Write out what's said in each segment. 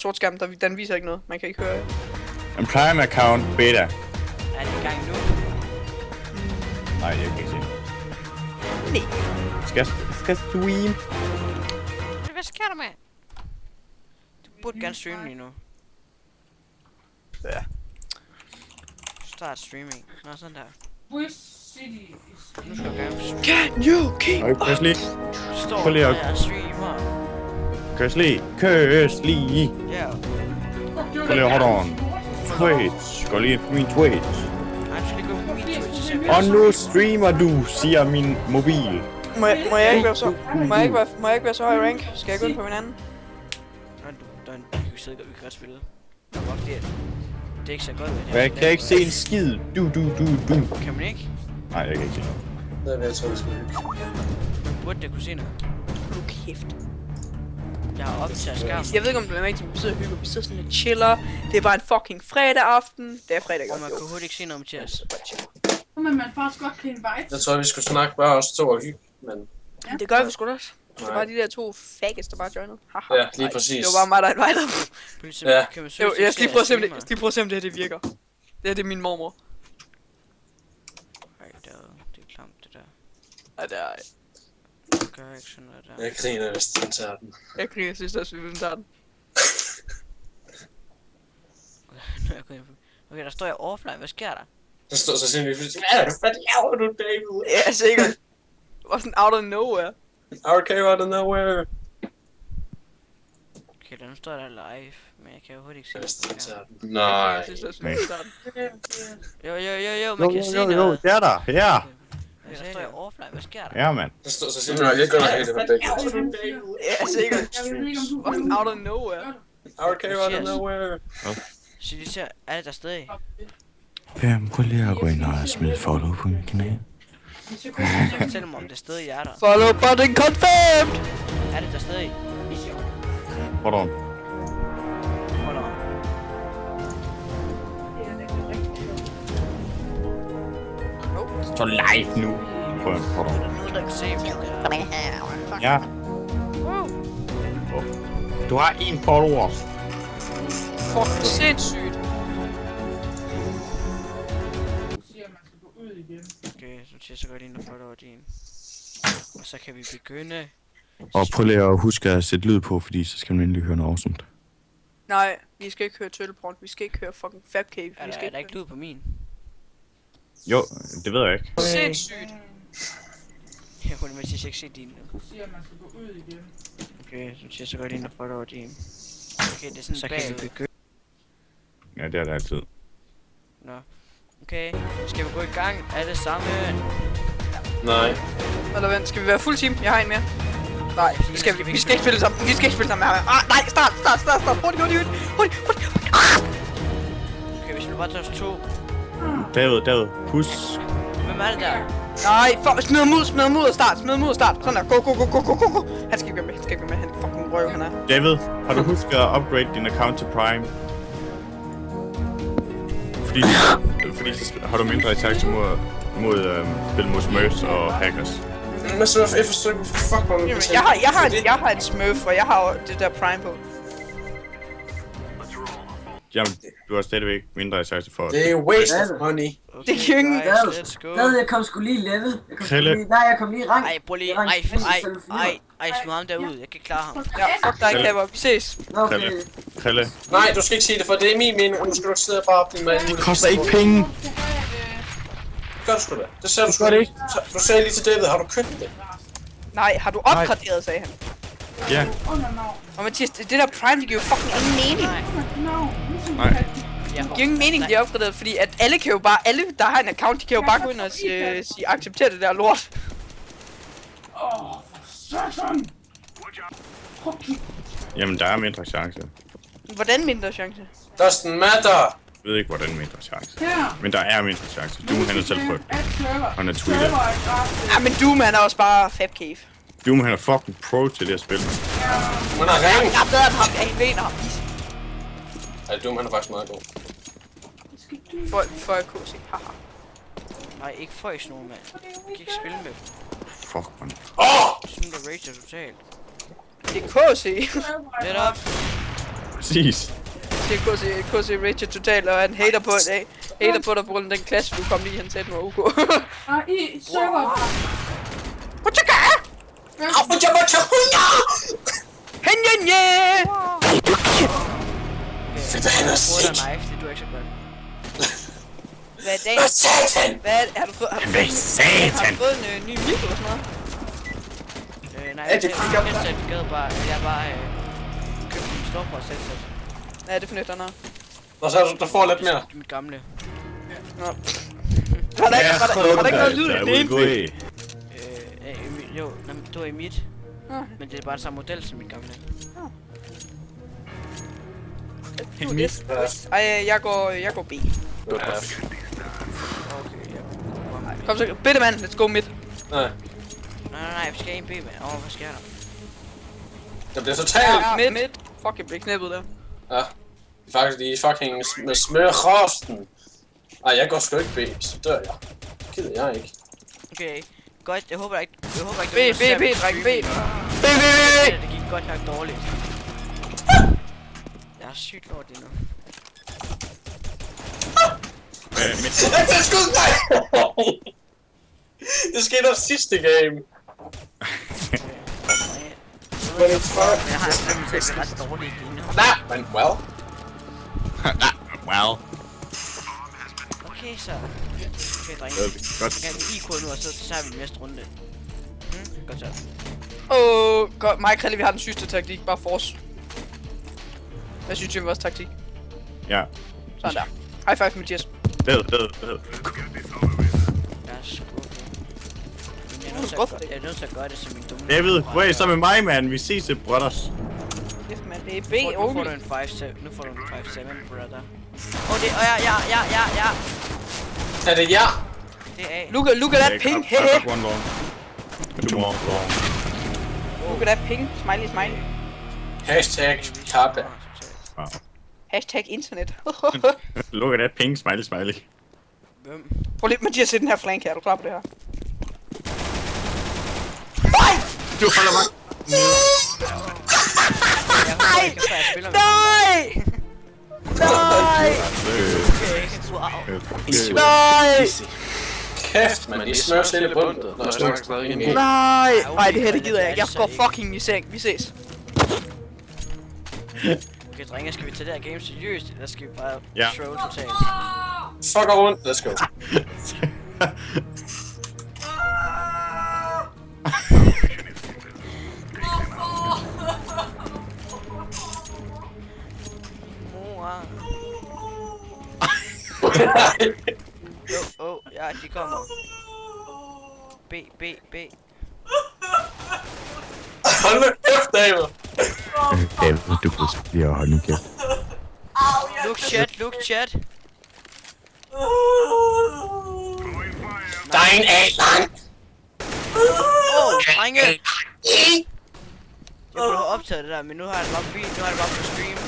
Sort skærm, den viser ikke noget. Man kan ikke høre det. En Prime account beta. Er det i gang nu? Nej, jeg kan ikke se. Nej. Skal stream. Hvad sker der med? Du burde gerne streame lige nu. Ja. Start streaming. Nå, sådan der. Which city is Nu skal jeg gerne Can you keep Okay, kørs lige. stå Prøv lige at- der og streamer. Kørs lige. Kørs lige. Ja. Prøv lige at holde on. Twitch. Gå lige på min Twitch. Ej, du skal lige gå på min Twitch. Så Og nu streamer du, siger min mobil. Må jeg ikke være så? Må jeg ikke være så høj rank? Skal jeg gå ind på min anden? Nå, du kan sidde godt, vi kan godt spille. Det er bare fordi, at det er ikke så godt. Men jeg kan ikke se en skid. Du. Kan man ikke? Nej, jeg kan ikke se noget. Det er hvad jeg tror, vi skal hygge. Burde det kunne se noget? Nu kæft. Jeg har optaget skærm. Jeg ved ikke om det er rigtigt, vi sidder og hygger. Vi sidder sådan lidt chiller. Det er bare en fucking fredag aften. Det er fredag Og godt. man kan overhovedet ikke se noget, Mathias. Men man faktisk godt kan invite. Jeg tror, vi skulle snakke bare os to og hygge, men... Det gør vi sgu da også. Det Nej. var de der to faggots, der bare joinede. Haha. Ja, lige præcis. Det var bare mig, der invitede dem. Ja. Kan man Jo, jeg skal lige prøve at se, om det, her virker. Det her, det er min mormor. Ej, det er klamt, det der. Ej, det er... Jeg gør ikke sådan noget der. Jeg griner, hvis den tager den. Jeg griner sidst også, vi tager den. Nu er jeg gået ind på. Okay, der står jeg offline. Hvad sker der? Så står så simpelthen pludselig, hvad laver du, David? Ja, sikkert. Det var sådan out of nowhere. Okay, out of nowhere. Okay, nu står der live, men jeg kan overhovedet ikke se Hvis den det. tager den. Jeg Nej. griner sidst også, vi tager den. Jo, man kan se noget. Jo, det er der. Ja. Okay, der står jeg offline. Hvad sker der? Ja, mand. Så står så simpelthen, jeg gør noget helt, det var David. Ja, sikkert. Jeg ved ikke, om Det var sådan out of nowhere. Okay, out of nowhere. Så de ser, er det der stadig? Ja, prøv lige at gå ind og smide follow på min kanal. Så fortæl mig, om det stadig er der. Follow button confirmed! Er det der stadig? Hold on. Hold on. Så live nu. Prøv at hold on. Nu der kan se, hvad det er. Ja. Du har 1 follower. Fuck, sindssygt. siger, at man skal gå ud igen. Okay, så går jeg lige ind og får det over din. Og så kan vi begynde. Og prøv lige at huske at sætte lyd på, fordi så skal man endelig høre noget awesome. Nej, vi skal ikke høre Tølleporn. Vi skal ikke høre fucking Fab Cave. Er Vi der, skal er der ikke lyd på min? Jo, det ved jeg ikke. Sindssygt. Jeg kunne med til ikke se din. Du siger, at man skal gå ud igen. Okay, så går jeg lige ind og får det over din. Okay, det er sådan så kan vi begynde. Ja, det er det altid. Nå. Okay, skal vi gå i gang alle sammen? Nej. Eller vent, skal vi være fuld team? Jeg har en mere. Nej, vi skal ikke spille sammen. Vi skal ikke spille sammen. Nej, start. Hurtigt. Okay, hvis vi bare tager os to. David, husk. Hvem er det der? Nej, smid ham ud og start. Sådan der, go. Han skal ikke være med, han er fucking røv, han er. David, har du husket at upgrade din account til Prime? Fordi så har du mindre chance mod spil mod smurfs og hackers. Men så jeg forstår ikke, fuck hvor man Jeg har en smurf, og jeg har det der Prime på. Jamen, du har stadigvæk mindre chance for... Det er waste of money. Okay, Det kan jo ikke- guys, let's go. Hvad? Jeg kom sgu lige level. Krille. Jeg kom lige i rank. Ej, prøv lige. Jeg Smid ham derud. Jeg kan ikke klare ham. Ja, fuck dig, Klapper. Vi ses. Okay. Krille. Nej, du skal ikke sige det, for det er min mening, og nu skal du ikke sidde og bare blive med. Det koster ikke penge. Gør du sgu da. Det sagde du sgu ikke. Du sagde lige til David, har du købt det? Nej, har du opgraderet, sagde han. Ja. Og Mathias, det der Prime, det giver jo fucking ingen mening. Nej. Det giver ingen mening, de er opgraderet, fordi at alle, der har en account, de kan jo bare gå ind og sige acceptere det der lort. Sådan! Jamen, der er mindre chance. Hvordan mindre chance? Doesn't matter. Jeg ved ikke, hvordan mindre chance. Her! Men der er mindre chance. Du han har selv prøvet. Han er tweetet. Server er gratis. Ja, men Doom, han er også bare Fab Cave. Du han er fucking pro til det her spil. Man har ringet. Jeg er bedre end ham, jeg mener ham. Ej, Doom, han er faktisk meget god. For at kunne se, haha. Nej, ikke frøs nogen, mand. Jeg kan ikke spille med dem. Fuck, man. Åh! Sådan der rager totalt. Det er KC. Let op. Præcis. Det er KC Richard total, og han hater på dig. Hater på dig på grund af den klasse, du kom lige, han sagde, den var OK. Og i server. What you got? Henjenje! Fedt, han er Bruger sick. dig knife, det du ikke så godt. Hvad er dagen? Hvad satan? Hvad har du fået? Har du fået en ny mikro og sådan noget? Nej, Ja, det jeg fik jeg. gad bare, jeg bare købte en stopbox headset. Hvad er det for nyt, der Nå, så du får lidt mere. Det er mit gamle. Nå. Var der ikke noget lyd i det ene? Jo, det var i mit. Men det er bare samme model som mit gamle. Ej, jeg går B. Okay, ja. Kom så, bitte mand, let's go mid. Nej, Nej, vi skal ind B, mand. Hvad sker der? det bliver totalt. Mid. Fuck, jeg blev knippet der. Ja. De er fucking med smørrosten. Ej, jeg går sgu ikke B, så dør jeg. Gider jeg ikke. Okay, godt. Jeg håber ikke. B, dreng, B. Det gik godt nok dårligt. Jeg er sygt lort lige nu. Det er sgu nej! Det skete også sidste game. Men jeg har en fornemmelse af, at det er ret dårligt lige nu. Nej, men well. Well. Okay, så. Okay, drenge. Godt. Så kan vi IQ nu, og så tager vi den næste runde. Godt så. Godt, mig og Krille, vi har den sygeste taktik, bare force. Hvad synes du om vores taktik? Ja. Sådan der. High five, Mathias. Ved. Jeg er skuffet. Men jeg er nødt til at gøre det som min dumme. David, gå af sammen med mig, man. Vi ses til brothers. Kæft, mand, det er B, Nu får only. du en 5-7, brother. Ja. Er det ja? Det er A. Look at that ping, hehe. One long. Du må long. Look at that ping, smiley. Hashtag Kappa. Wow. Hashtag internet. Look at that ping, smiley. Hvem? Prøv lige, Mathias, se den her flank her, er du klar på det her? Du holder mig. Jeg håber ikke, at jeg spiller med Nej! Nej! Wow. Nej! Kæft, man. De smører selv i bundet. Nå, jeg snakker stadig ikke. Nej! Nej, det her, det gider jeg ikke. Jeg går fucking i seng. Vi ses. Okay, drenge, skal vi tage det her game seriøst, eller skal vi bare Ja. troll totalt? Fuck rundt. Let's go. Mor. Ja, de kommer. B. Hold nu kæft, David. David, du kunne lige holde nu kæft. Look chat. Der er en A-lang. Drenge! Jeg kunne have optaget det der, men nu har jeg det bare på stream.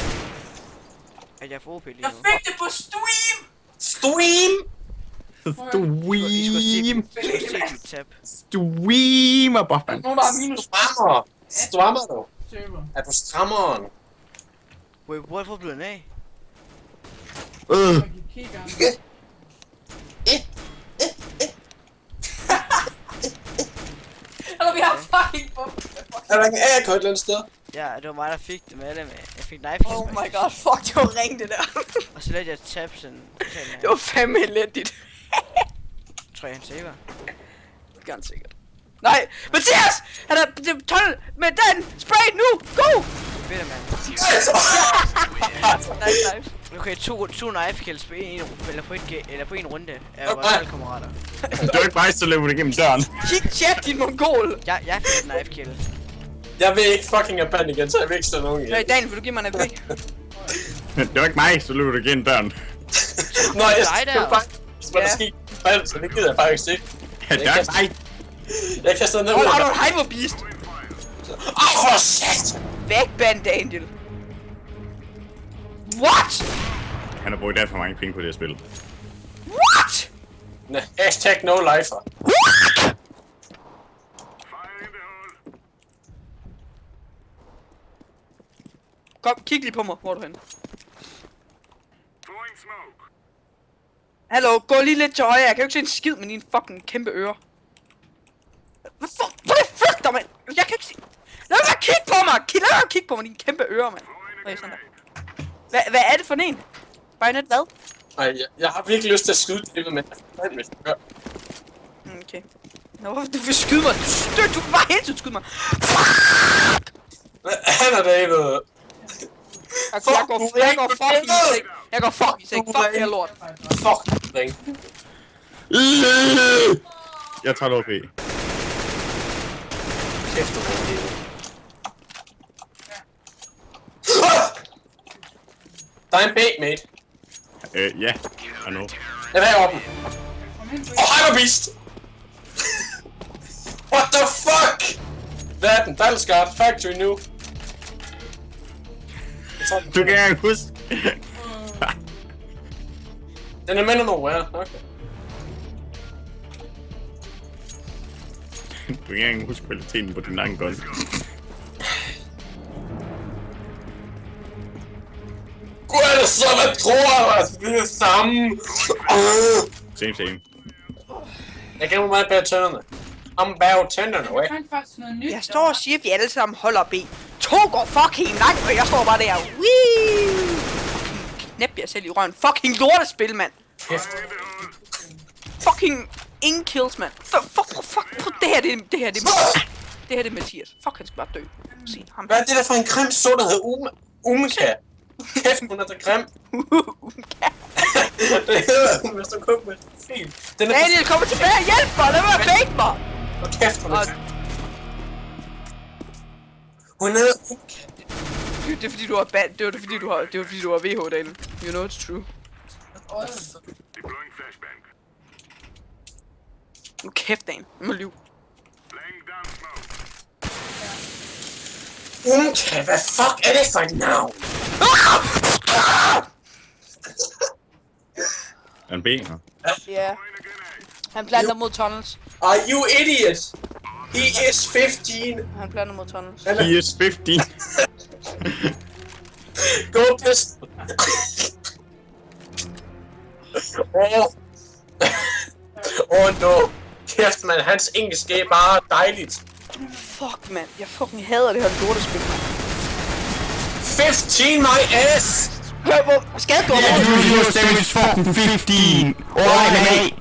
At jeg får OP lige nu. Fik det på stream! Stream. I skulle se mit tab. Streamer, Bobban. Nogen, der har minus Strammer du? server. Er du strammeren? Wait, hvorfor blev den af? Og kiggeren. Eller vi har fucking bombe. Er der ikke en AK et eller andet sted? Ja, det var mig, der fik det med det med. Jeg fik knife. Oh my god, fuck, det var ring det der. Og så lærte jeg tab sådan. Det var fandme elendigt. Tror jeg, han saver. Ganz sikkert. Nej, Mathias! Han er 12 med den! Spray nu! Go! Bitter, mand. Nice. Okay, to knife kills på en runde af vores holdkammerater. Det var ikke mig, så løber du igennem døren. Kig, din mongol! Jeg fik et knife kill. Jeg vil ikke fucking have pand igen, så jeg vil ikke slå nogen Nej, ihjel. Daniel, vil du give mig en AP? Det var ikke mig, så løber du igennem døren. Nå, jeg dig skal der. bare... Hvad der sker? Fald, så det gider jeg faktisk ikke. Det var ikke mig. Jeg kaster ned. Har du en hyperbeast? For shit! Væk, band Daniel! What? Han har brugt alt for mange penge på det her spil. What? Hashtag no lifer. Kom, kig lige på mig. Hvor er du henne? Hallo, gå lige lidt til højre. Jeg kan jo ikke se en skid med dine fucking kæmpe ører. Hvad fuck dig, mand? Jeg kan ikke se... Lad mig kigge på mig! Lad mig kigge på mig, dine kæmpe ører, mand. Okay, sådan der. Hvad er det for en? Bayonet hvad? Ej, jeg har virkelig lyst til at skyde det, men jeg kan ikke gøre. Okay. Nå, hvorfor du vil skyde mig? Du kan bare hele tiden skyde mig. Hvad er der, David? Jeg går fucking i seng. Jeg går fucking i seng. Fuck det her lort. Fuck, ring. Jeg tager OP. Kæft, du er det. Der er en bag, mate. Ja. I know. Jeg er oppe. Hyperbeast! What the fuck? Hvad er den? Battlescard Factory nu. Du kan ikke huske. Den er middle nowhere. Okay. Du kan ikke engang huske kvaliteten på din egen gun. Gud er det så, hvad tror jeg, at vi er sammen? Same. Jeg gemmer mig bag tænderne. I'm bag tænderne, Jeg ikke? fandt faktisk noget nyt. Jeg står og siger, at vi alle sammen holder B. 2 går fucking langt, og jeg står bare der. Wii! Knæp jer selv i røven. Fucking lortespil, mand. Kæft. Fucking ingen kills, mand. Fuck. Det her det er Mathias. Fuck, han skal bare dø. Se ham. Hvad er det der for en grim så, der hedder Umka? Kæft, hun er så grim. Det hedder hun, hvis du kommer med film. Den er Daniel, kommer tilbage og hjælp mig. Lad mig bake mig. for kæft, hun er hun hedder Umka. Det er fordi du har det var fordi du har VH, Daniel. You know it's true. Nu kæft, Daniel. Jeg må lyve. Umka, hvad fuck er det for et navn? Er en B her? Ja. Han planter mod tunnels. Are you idiot? He is 15. Han planter mod tunnels. He is 15. Go pistol. No. Kæft, man, hans engelsk er bare dejligt. Fuck, mand. Jeg fucking hader det her lortespil, mand. 15 my ass! Hvor skadede du ham? Your stem is fucking 15. Alright, mate.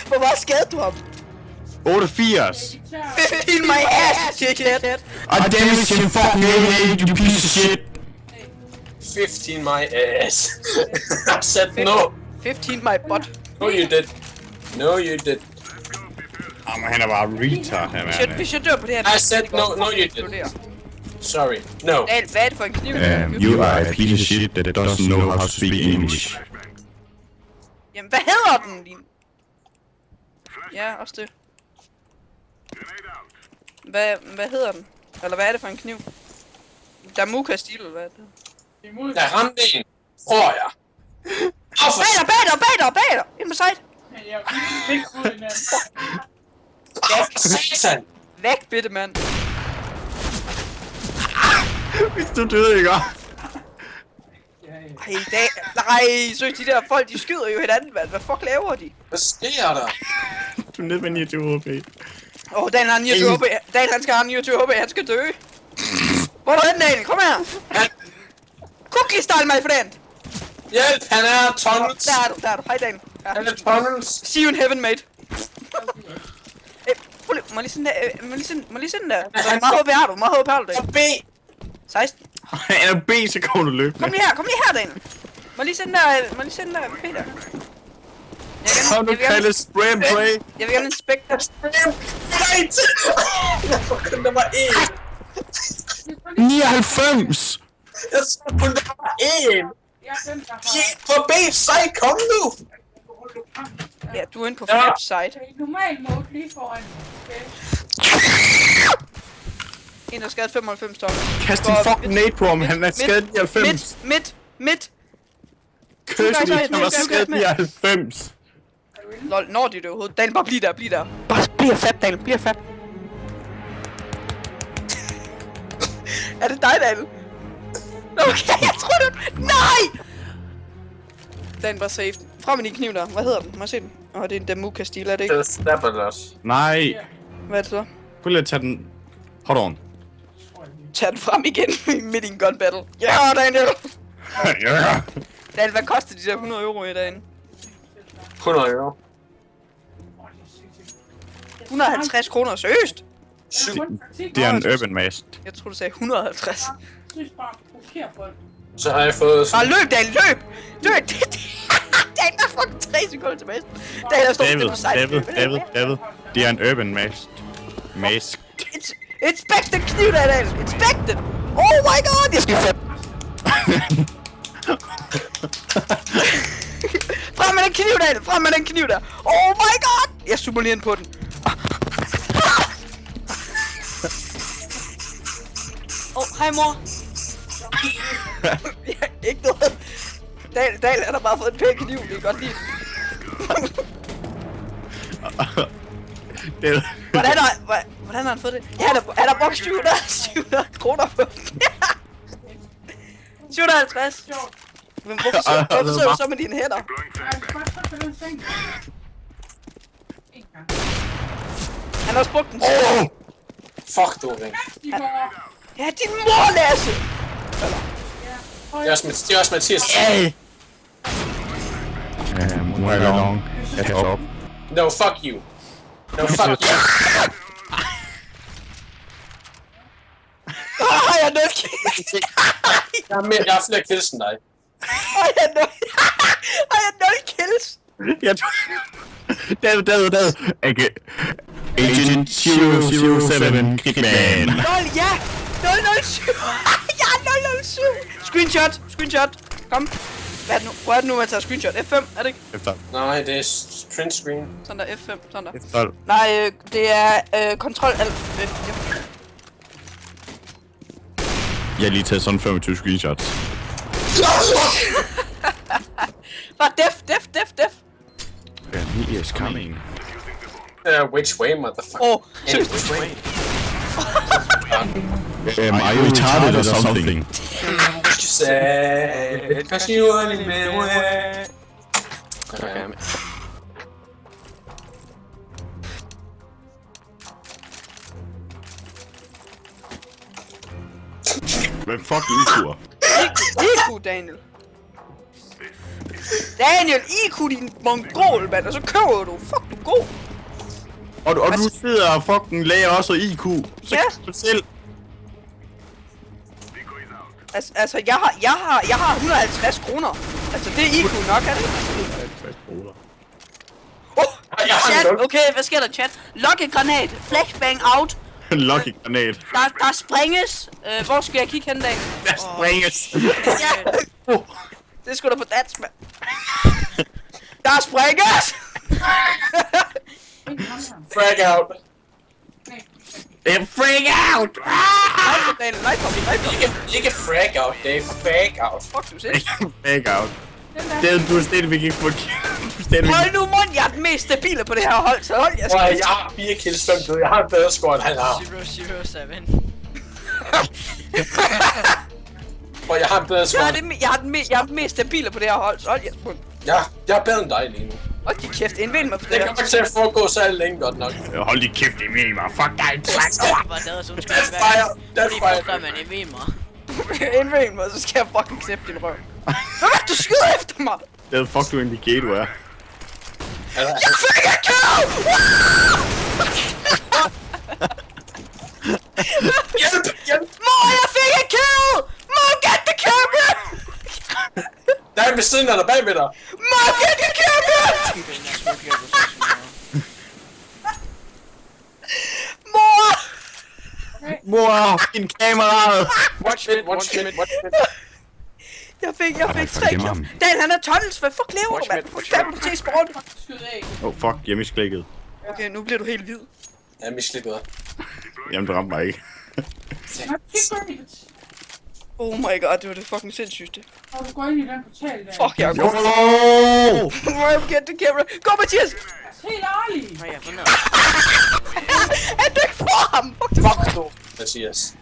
Hvor meget skadede du ham? 88. 15 my ass, dickhead. I damaged him fucking 88, you piece of shit. 15 my ass. I said no. 15 my butt. No you did. No you did. Jamen, han er bare retard, han er. Hvis jeg dør på det her... I said no, no you did. Sorry, no. Daniel, hvad er det for en kniv? You are a piece of shit that doesn't know how to speak English. Jamen, hvad hedder den, din? Ja, også det. Hvad hedder den? Eller hvad er det for en kniv? Damuka stil, eller hvad er det? Jeg ramte en, tror jeg. Bag dig! Ind på side! Jeg er ikke ud i den. Satan! Væk, bitte mand. Hvis du døde, ikke? Ej, nej, søg, de der folk, de skyder jo hinanden, mand. Hvad fuck laver de? Hvad sker der? Du er nede med 29 HP. Daniel har 29 HP. Daniel, han skal have 29 HP. Han skal dø. Hvor er du henne, Daniel? Kom her. Cookie style, my friend. Hjælp, han er tunnels. Der er du. Hej, Daniel. Ja. Han er tunnels. See you in heaven, mate. Prøv lige, må lige sådan der. Hvor meget HP har du? Hvor meget HP har du, Daniel? B. 16. Han er B, så kommer du løbende. Kom lige her, Daniel. Må lige sende der MP der. Kom nu, kalde spray and pray. Jeg vil gerne inspekte. Fight! Kun der var én. 99! Jeg så kun der var én. Jeg er den, der har... På B, sej, kom nu! Ja, du er inde på flip side. Okay, normal mode lige foran. Okay. En, der skadet 95 ton. Kast din fucking nade på ham, han er skadet 99. Midt. Køs lige, han er skadet 99. Lol, når de det overhovedet? Daniel, bare bliv der. Bare bliv fat, Daniel, bliv fat. Er det dig, Daniel? Okay, jeg tror det. Nej! Den var safe. Frem med din kniv der. Hvad hedder den? Må jeg se den? Åh, det er en Damuka-stil, er det ikke? Det snapper det også. Nej. Hvad er det så? Prøv lige at tage den. Hold on. Tag den frem igen midt i en gun battle. Ja, Daniel! Ja. Daniel, hvad koster de der 100 euro i dagen? 100 euro. 150 kroner, seriøst? Det er en urban mast. Jeg tror du sagde 150. Synes bare, provokerer folk. Så har jeg fået... Bare løb, Daniel, løb! Daniel, der er fucking 3 sekunder tilbage. Daniel, der står David. Det er en urban mast. Mask. Inspect den kniv der, Daniel! Inspect den! Oh my god! Jeg skal frem med den kniv, Daniel! Frem med den kniv der! Oh my god! Jeg zoomer lige ind på den. Hej mor! Ja, ikke noget. Daniel, han har bare fået en pæn kniv, det er godt lide. Hvordan har han fået det? Ja, han har brugt 700 kroner på den. 750. Men hvorfor sidder du så med dine hænder? Han har også brugt den. Fuck, du ring. Ja, din mor, Lasse! Det er også Mathias. Hey! Move along. Head up. No, fuck you. No, fuck you. Jeg er nødt kills. Jeg har flere kills end dig. Jeg er nødt kills. David. Agent 007 Kickman. 0, ja! 007! Ja, 007! Screenshot! Kom! Hvad er det nu? Hvor er det nu, man tager screenshot? F5, er det ikke? Efter. Nej, det er print screen. Sådan der, F5, sådan der. Efter. Nej, det er Ctrl Alt F. Jeg har lige taget sådan 25 screenshots. Bare def. He is coming. Which way, motherfucker? Seriøst. Which way? Are you retarded or something? Sad, 'cause you only made way. Okay. Hvad fuck IQ? IQ, Daniel. Daniel, IQ din mongol, mand, og så køber du. Fuck, du er god. Og du sidder og fucking lærer også IQ. Så Ja. kan du selv. Altså, jeg har 150 kroner. Altså, det er IQ nok, er det ikke? Chat, okay, hvad sker der, chat? Lokkegranat, flashbang out. Lucky granat. Der springes. Hvor skal jeg kigge hen, Daniel? Der springes. Ja. Det er sgu da på dansk, mand. Der springes! Frag out. Freak out! Nej, for Daniel, nej, Ikke frag out, det er fag out. Fuck, du siger. Freak out. Du er stadigvæk ikke for Hold nu mund, jeg er den mest stabile på det her hold, så hold jeg Prøv, skal. jeg har 4 kills, 5 døde. Jeg har en bedre score, end han har. 007. Prøv, jeg har en bedre score. Jeg er den mest stabile på det her hold, så hold jeg mund. Jeg er bedre end dig lige nu. Hold din kæft, indvind mig på det Det her. kommer ikke til at foregå så længe godt nok. Hold din kæft i mig, fuck dig, Hvor der er sådan That's fire, that's fire. Fordi man er ved mig. Indvind mig, så skal jeg fucking knæppe din røv. Hvad var det, du skyder efter mig? Det er fuck du indikerer, du er. Jeg fik en kill! Hjælp! Mor, jeg fik en kill! Mor, get the camera! Der er ved siden af dig, bag ved dig. Mor, get the camera! Mor! Mor, din kamera! Watch it. Jeg fik 3 kills. Dan, han er tunnels. Hvad fuck lever du, mand? Hvor fanden du til spawn? Skyd af. Fuck, jeg misklikket. Okay, nu bliver du helt hvid. Jeg er mislykket. Jamen, det ramte mig ikke. Oh my god, det var det fucking sindssygste. Og du går ind i den portal der. Fuck, jeg er god. Mor, get the camera. Gå, Mathias! Helt ærligt. Nej, jeg er fundet. Han dæk for ham! Fuck du, Mathias.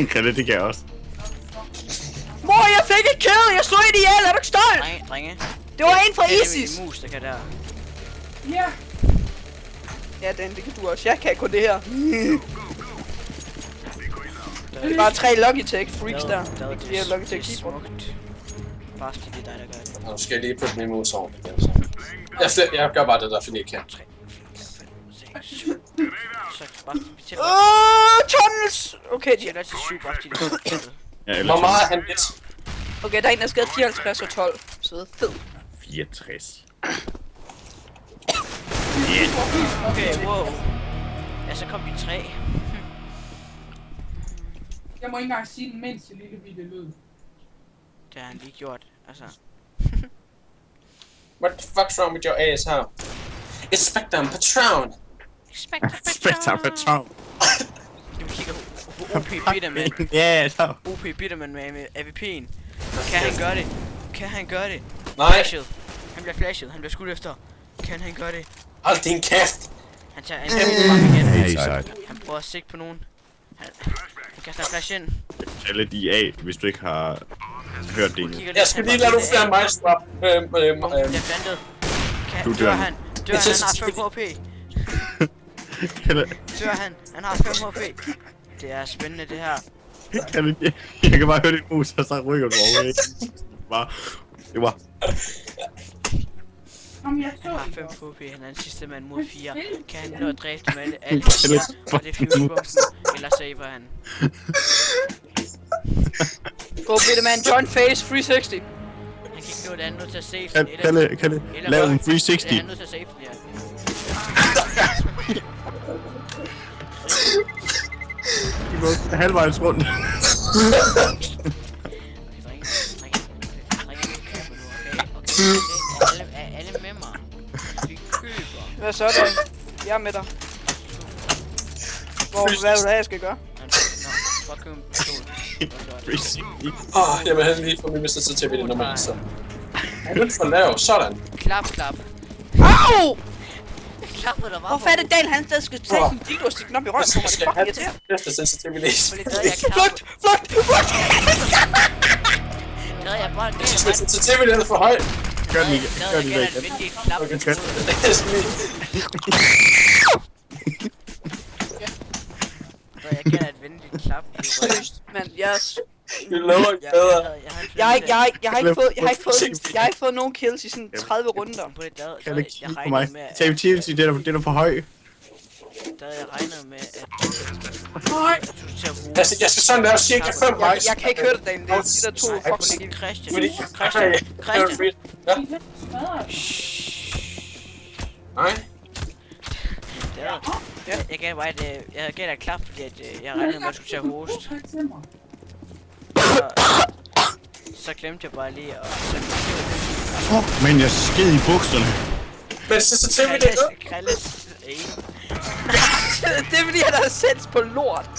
Krille, det kan jeg også. Mor, jeg fik et kill! Jeg slog en ihjel! Er du ikke stolt? Drenge. Det var en fra Det er ISIS! min mus, der kan der. Ja. Ja, den, det kan du også. Jeg kan kun det her. Det er bare 3 Logitech freaks der. Det er Logitech keyboard. smukt. Bare fordi det er dig, der gør det. Nu skal jeg lige putte min mus over igen, så. Jeg gør bare det der, fordi jeg kan. 3, 4, 5, 6, 7. Så bare vi tæller. Tunnels! Okay, Vi de... tæller til 7, bare fordi det er Ja, eller Hvor meget er han lidt? Okay, der er en, der er skadet 54 og 12. Så fed. 64. Okay, wow. Ja, så kom de 3. Jeg må ikke engang sige den mindste lille bitte lyd. Det har han lige gjort, altså. What the fuck's wrong with your ass her? Inspector Patron! Spectre Patron. Vi kigger på OP Bitterman. Ja, så. OP Bitterman med AVP'en. Kan han gøre det? Kan han gøre det? Nej, Flashet. Han bliver flashet. Han bliver skudt efter. Kan han gøre det? hold din kæft! Han tager en frem igen. Hey, sejt. Han prøver at sigte på nogen. Han kaster en flash ind. Tælle de af, hvis du ikke har hørt det endnu. Kigger Jeg skal lige lade nogle flere mig swap. Det er plantet. Du Dør dør. han? Dør han? Han har 5 HP. Dør han? Han har 5 HP. Det er spændende det her. Jeg kan bare høre din mus, og så rykker du over, ikke? Det var... Om jeg så Han har 5 HP. Han er den sidste mand mod 4. Kan han nå at dræbe dem alle Eller- 4? Og det er fuse-bomben. Eller saver han? Go Bitterman, join face 360. Han kan ikke nå det. Han er nødt til at save den. Kalle, lav en 360. Han er nødt til at save den, ja. Du går halvvejs rundt. Alle med mig. Vi køber. Hvad så, der? Jeg er med dig. Hvad vil du have, jeg skal gøre? Nå, fuck him. 360. Jeg vil have lige få min Mr. Sensitivity normalt, så. Han er lidt for lav, sådan. Klap. Au! Klappede der bare. Hvorfor er det Daniel, han stadig skal tage sin dildo og stikke den op i røven på mig? Det er fucking irriterende. Mr. Sensitivity. Flugt! Flugt! Flugt! Gad jeg bare Mr. Sensitivity er for højt. Gør den igen. Gør den igen. igen. Klap. Gør den. Det er sådan lige. Jeg kan et venligt klap i røven. Seriøst, mand, jeg... Vi lover ikke bedre. Jeg har ikke fået nogen kills i sådan 30 runder. På det der, Kan du ikke jeg kigge på mig? regnede med, at Sensitivity, det er for høj. der jeg regnede med, at nej. du skulle til at bruge. Jeg skal sådan lave cirka 5 mics. Jeg kan ikke høre det, Daniel. Det er de der to fucking... Christian. Fordi... Christian. Ja. I lidt smadret. Nej. Jeg gav bare jeg gav dig et klap, fordi at, jeg regnede med, at du skulle til at hoste. Tak til mig. Så glemte jeg bare lige at... Men jeg sked i bukserne. Men sensitivity er godt. Kralles... Det er fordi, han har sens på lort.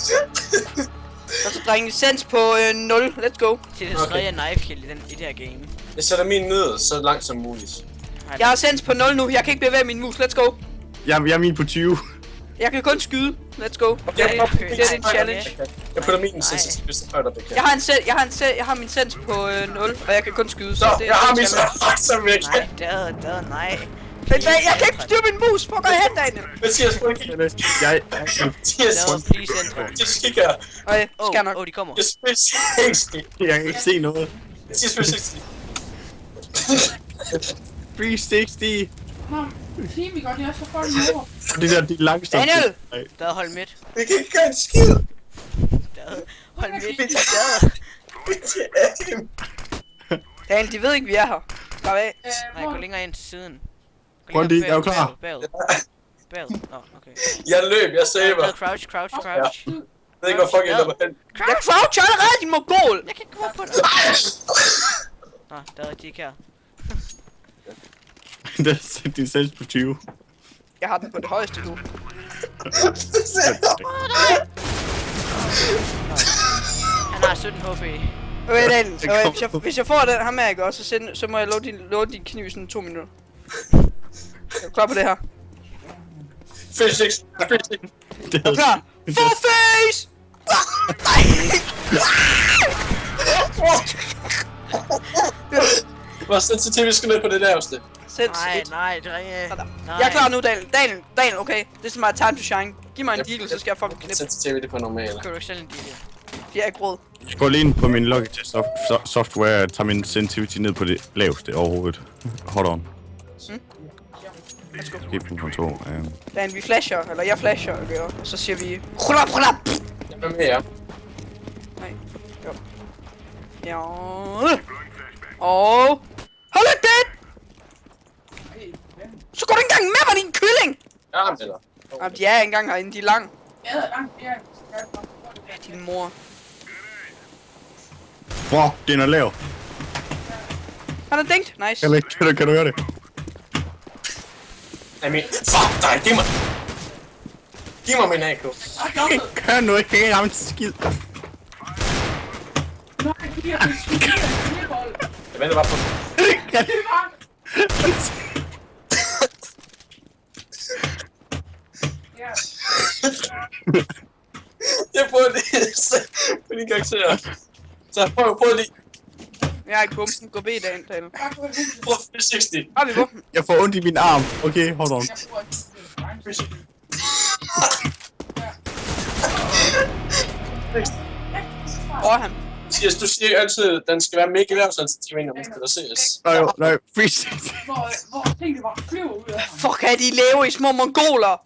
Og så drenge sens på 0. Let's go. Til det tredje knife kill i det her game. Jeg sætter min ned så langt som muligt. Jeg har sens på 0 nu. Jeg kan ikke bevæge min mus. Let's go. Jeg er min på 20. Jeg kan kun skyde. Let's go. Det er en challenge. Jeg putter min sensitivity højt op, jeg kan. Jeg har min sens på 0, og jeg kan kun skyde. Så, det jeg har en min challenge. så væk. Nej, nej. Men jeg kan ikke styre min mus. Prøv at gå hen, Daniel. Mathias, prøv at kigge. Jeg... Mathias, Please enter. Mathias, kig her. Okay, skal nok. De kommer. Jeg spiller 60. Jeg kan ikke se noget. Mathias spiller 60. 360. Nå, Team, vi godt, jeg er så fucking over. Og det der, det er langsomt. Daniel! Der hold midt. Vi kan ikke gøre en skid. Hold midt. Daniel, de ved ikke, vi er her. Slap af. Nej, gå længere ind til siden. Grundig, jeg er jo klar. Bagud. Nå, okay. Jeg løb, jeg saver. Crouch. Jeg ved ikke, hvor fuck jeg løber hen. Jeg croucher allerede, din mogol! Jeg kan ikke gå op på dig. Nå, der er de her. Der er din sens på 20. Jeg har den på det højeste nu. Han har 17 HP. Okay, Daniel. Okay, hvis jeg får den ham her, ikke også, så må jeg låne din kniv i sådan 2 minutter. Er du klar på det her? Fish 6. Er du klar? Full face! Hvor sensitiv vi skal ned på det laveste. Selv Nej, et. nej, drenge. Sådan. Nej. Jeg er klar nu, Daniel, okay. Det er så meget time to shine. Giv mig en deagle, så skal jeg fucking knippe. Sensitivity på normal. Køber du ikke selv en deal? Jeg er ikke råd. Jeg går lige ind på min Logitech software og tager min sensitivity ned på det laveste overhovedet. Hold on. Skib på kontor. Daniel, vi flasher, eller jeg flasher, okay, og så siger vi... Rulla! Jeg er med jer. Nej, jo. Ja. Og... Hold lidt det! Så går du ikke engang med mig, din kylling! Ja, men eller. Jamen, de er ikke engang herinde, de er lang. Jeg er langt mere. Ja, din mor. Fuck, den er lav. Han er dænkt. Nice. Kan du gøre det? Fuck dig, giv mig. Giv mig min AK. Gør nu ikke ramme skid. Nej, fordi jeg vil skyde en knæbold. Jeg venter bare på. Det var... Ja. Jeg prøver lige på din karakter. Så prøv lige. Jeg har ikke bumpen. Gå B, Daniel. Tak for det. Prøv 60. Har vi bumpen? Jeg får ondt i min arm. Okay, hold on. Jeg får et Åh, han. Mathias, du siger altid, at den skal være mega lav sensitiv, når man spiller CS. Nej, 360. hvor tingene bare flyver ud af ham. Fuck, er de lave i små mongoler?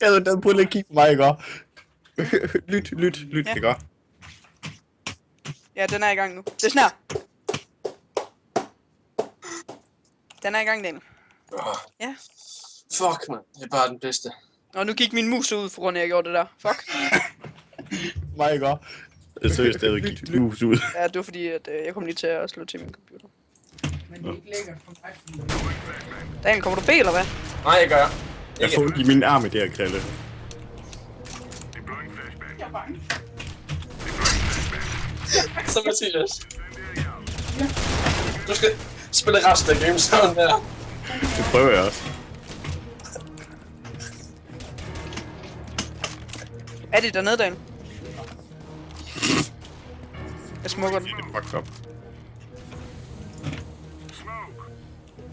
Jeg ved, den prøver lige at kigge på mig, ikke? Lyt, Ja. det gør. Ja, den er i gang nu. Det er sådan her. Den er i gang, Daniel. Ja. Fuck, man. Det er bare den bedste. Og nu gik min mus ud, for grund af, at jeg gjorde det der. Fuck. Mig, ikke? Jeg seriøst, det gik mus ud. Ja, det var fordi, at jeg kom lige til at slå til min computer. Men det er ikke lækkert for mig. Daniel, kommer du B, eller hvad? Nej, jeg gør. Jeg får ondt i min arm i det her krille. Jeg er bange. Så Mathias. Du skal spille resten af gamesound der. Det prøver jeg også. Er det dernede, Daniel? Jeg smukker den. Det er fucked up.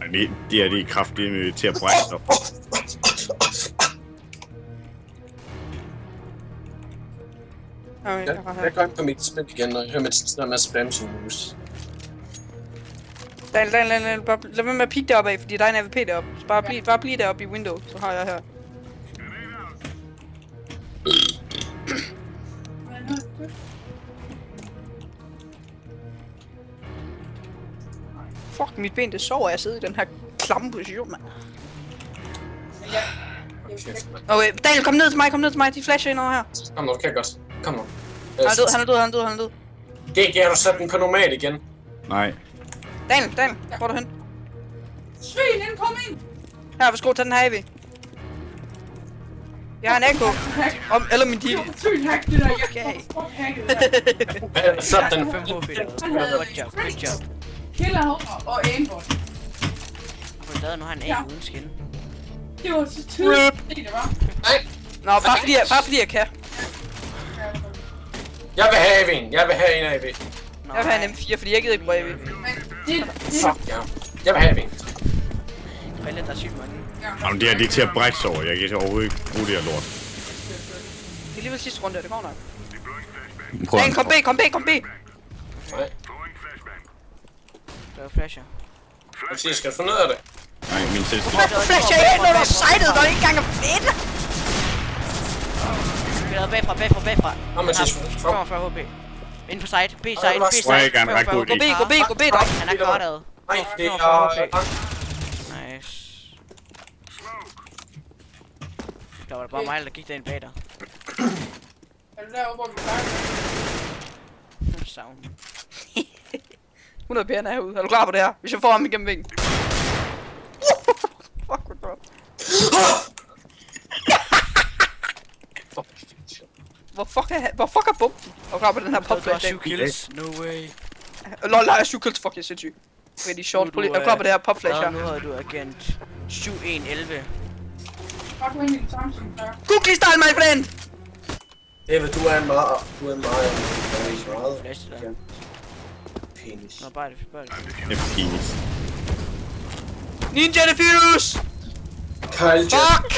Ej, det er kraftigt til at brække op. Okay, Jeg går ind på mit spil igen, og jeg hører med spam sin mus. Daniel, bare lad være med at pikke deroppe af, fordi der er en AVP deroppe. Så bare bliv deroppe i window, så har jeg her. Fuck, mit ben det sover, jeg sidder i den her klamme position, mand. Okay, Daniel, kom ned til mig, de flasher ind over her. Kom nu, du kan godt. Kom nu. Han er død. GG, har du sat den på normal igen? Nej. Daniel, hvor er du hen? Svin, incoming! Her, værsgo, tag den her AV. Jeg har en AK. Eller min deal. Svin, hack det der, jeg Okay. fuck hacket det der. Sat den. 5 HP derude. Good job. Killer og aimbot. Men stadig nu har han en uden skin. Det var så tydeligt, det var. Nej, Nå, bare fordi jeg kan. jeg vil have AV'en. Jeg vil have en AV. Jeg vil have en M4, fordi jeg gider ikke bruge AV. Fuck ja. Jeg vil have AV'en. Krille, der er sygt mange. Jamen, det er til at brække sig over. Jeg kan overhovedet ikke bruge det her lort. Det er alligevel sidste runde, det går nok. Prøv Daniel, kom B. Nej. Der er flasher. Mathias, skal du finde ud af det? Nej, min sidste. Hvorfor flasher jeg ind, når du er sighted, når det ikke engang er fedt? Spiller bagfra. Nå, Mathias, kom. 45 HP. Ind på side. B-side. Hvor er jeg gerne række ud i. Gå B, dreng. Han er kortet. Nej, det 45 HP. er... Nice. Der var det bare mig, der gik derind bag dig. Er du deroppe, hvor vi plejer? Savn. 100 p'erne herude. Er du klar på det her? Hvis jeg får ham igennem væggen. Fuck, what the... Hvor fuck er bumpen? Er du klar på den her Du har popflash? 7 kills. No way. Lol, har jeg 7 kills? Fuck, jeg er sindssyg. Okay, de er short. Er du klar på det her popflash her? Nu havde du agent 7111. Bare gå ind i den Samsung der. Cookie style, my friend! David, du er en meget... Flash der. Ja. Penis. Nå, bare det. Det er penis. Ninja Defuse! Kyle Jet. Fuck!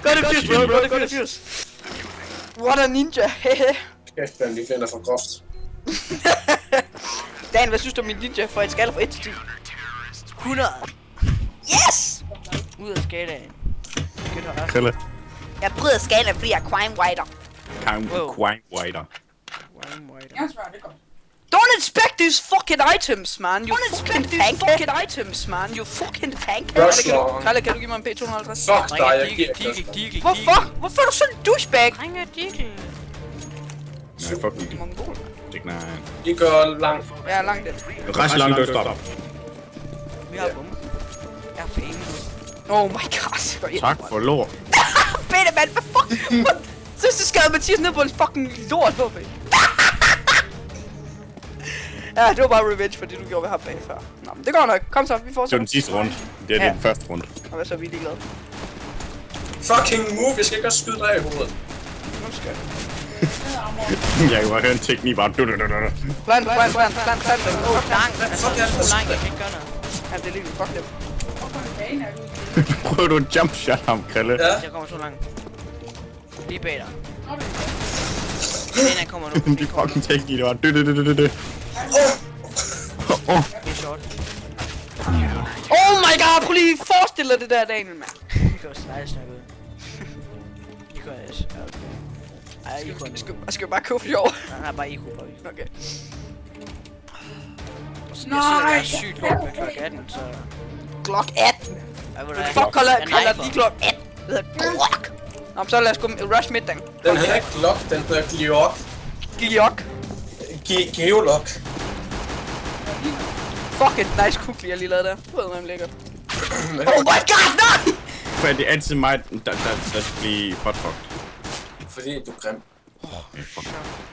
Gør det fuse, bro. Gør det fuse. What a ninja. Kæft, man, de finder for groft. Dan, hvad synes du om min ninja for et skala fra 1 til 10? 100. Yes! Ud af skalaen. Skal du have Krille. Jeg bryder skalaen, fordi jeg er crime writer. Quine Whiter. Jeg svarer det godt. Don't inspect these fucking items, man. You fucking items, man. You fucking tank. Kalle, kan du give mig en P250? Fuck dig, jeg giver ikke. Hvorfor? Hvorfor er du sådan en douchebag? Ringer Dickel. Nej, fuck det. Mongol. Det nej. I går langt. Jeg er langt lidt. Rejse langt østop. Vi har bombe. Jeg er famous. Oh my god. Gå ind. Tak for lort. Fedt, mand. Hvad fuck? Så skadede Mathias ned på en fucking lort, HP. Ja, det var bare revenge for det, du gjorde ved ham bag før. Nå, men det går nok. Kom så, vi Det var fortsætter. den sidste runde. Det er Ja. den første runde. Og hvad så, vi er ligeglade. Fucking move, jeg skal ikke også skyde dig i hovedet. Nu skal jeg. Jeg kan bare høre en teknik bare. Plant. Oh, Lang. Altså, Fuck, jeg er så langt, jeg kan ikke gøre noget. Ja, det er lige fuck dem. Hvorfor en bane er du? Prøv du at jump shot ham, Krille. Ja. Jeg kommer så langt. Lige bag dig. Nå, det er Den her kommer nu. De fucking teknik, det var. Det Det er short. Oh my god, prøv lige at forestille dig det der, Daniel, mand. Vi kan også slice noget ud. I kan også. Okay. Ej, I kan Jeg skal bare købe sjov. Nej, bare I kunne. Okay. Jeg sidder der sygt lort med klok 18, så... Glock 18. Ej, hvor Fuck, kalder de Glock 18. Det hedder Glock. Nå, men så lad os gå rush midt, Dan. Den hedder ikke Glock, den hedder Gliok. Glock. Geolok. Fucking nice cookie, jeg lige lavede der. Det var lækkert. Oh my god, nej! For det er altid mig, der skal blive hotfucked. Fordi du er grim.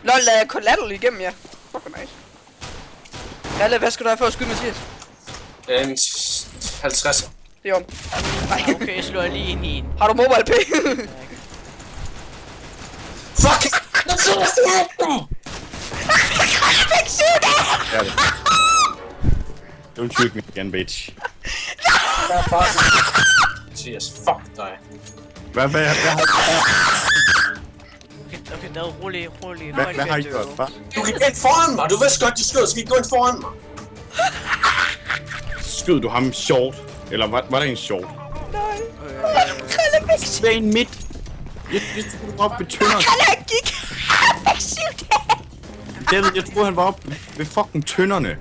Lol, lad jeg collateral igennem, ja. Fuck, hvor nice. Kalle, hvad skal du have for at skyde, Mathias? En 50. Det er om. Nej, Okay, jeg slår lige ind i en. har du mobile pay? Fuck! Ja, det. Don't shoot me again, bitch. Mathias, fuck dig. Hvad Okay, der er rolig. hvad har I gjort? Hvad? Du gik ind foran mig. Du vidste godt, de skød, så gik gå ind foran mig. Skød du ham short? Eller var der en short? Kalle fik syv. Det er en midt. Jeg troede, du var oppe ved tønderne. Kalle, han gik. Han fik 7 dage. David, jeg troede, han var oppe ved fucking tønderne.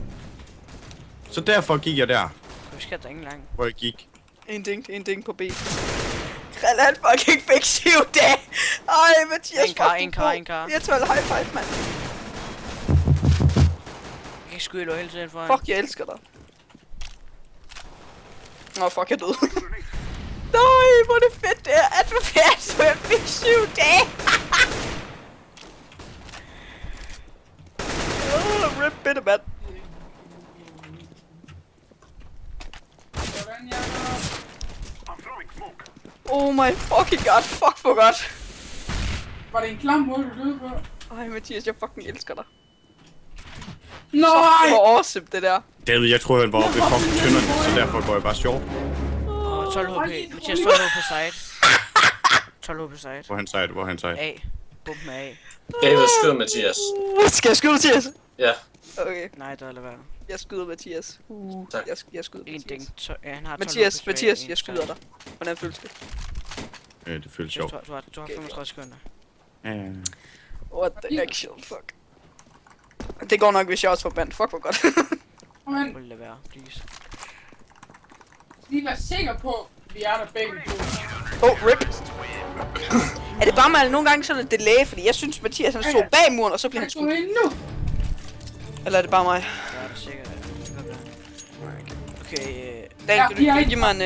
Så derfor gik jeg der, Vi skal der ingen lang. hvor jeg gik. En ding på B. Kalle, han fucking fik 7 dage. Ej, Mathias, En kar, fucking en kar, god. en kar. Virtual high five, mand. Jeg kan skyde dig hele tiden foran. Fuck, jeg elsker dig. Nå, fuck, jeg døde. Nej, hvor er det fedt, det er, at du så jeg fik 7 dage. Rip bitte, mand. Sådan, jeg Oh my fucking god, fuck for godt. Var det en klam måde, du døde på? Ej, Mathias, jeg fucking elsker dig. Nej! Hvor awesome, det der. David, jeg troede, han var oppe ved fucking tønderne, så derfor går jeg bare short. 12 HP. Mathias, 12 HP på side. 12 HP på side. Hvor han sejt. A. Bump med A. David, skyd Mathias. Skal jeg skyde Mathias? Ja. Okay, Nej, der er lade være. jeg skyder Mathias. Tak. Jeg skyder En Mathias. ding. Ja, han har 12 Mathias, HP. Mathias, En jeg skyder dig. Hvordan føles det? Det føles Mathias, sjovt. du har 35 sekunder. What the actual fuck? Det går nok, hvis jeg også får bandt. Fuck, hvor godt. Men Prøv lade være, please. lige vær sikker på, at vi er der begge to. Oh, rip. Er det bare mig, nogle gange sådan et delay? Fordi jeg synes, Mathias han stod bag muren, og så bliver han Jeg skudt. går ind nu! Eller er det bare mig? Jeg er da sikker. Det kan godt være. Okay, Dan, kan du give mig en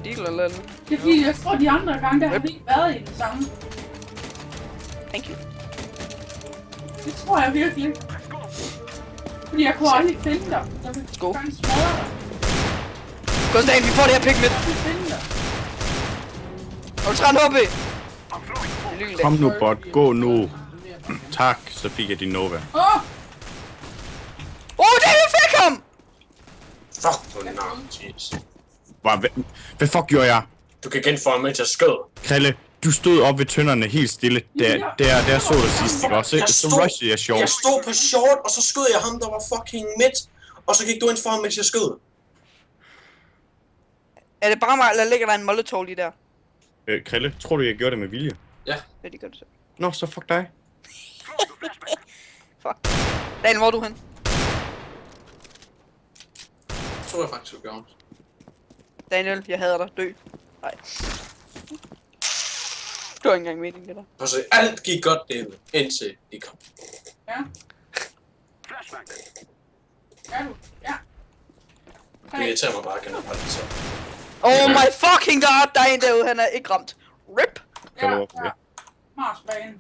deal eller noget? Det er fordi, jeg tror de andre gange, der har vi ikke været i den samme. Thank you. Det tror jeg virkelig ikke. Fordi jeg kunne aldrig finde dig. Jeg ville Skål. gerne smadre dig. Godt, Dan, vi får det her pick midt. Jeg kunne finde dig. Og 30 HP. lyn Kom nu, bot. Gå nu. Tak, så fik jeg din Nova. Det fik ham! Fuck på navn, jeez. Hvad fuck gjorde jeg? Du kan igen få mig til at skøde. Krille, du stod op ved tønderne helt stille. Der så du sidst, ikke også? Så rushede jeg sjovt. Jeg stod på short, og så skød jeg ham, der var fucking midt. Og så gik du ind for ham, mens jeg skød. Er det bare mig, eller ligger der en molotov lige der? Krille, tror du, jeg gjorde det med vilje? Ja. Ja, det gør det så. Nå, så fuck dig. Fuck. Daniel, hvor er du hen? Det tror jeg faktisk, du gjorde. Daniel, jeg hader dig. Dø. Nej. Det var ikke engang meningen, det der. Prøv at se, alt gik godt det indtil de kom. Ja. Ja, du. Ja. Det irriterer mig bare generelt, så. Oh my fucking god, der er en derude, han er ikke ramt. RIP! Kan du overfor det? Marsbane.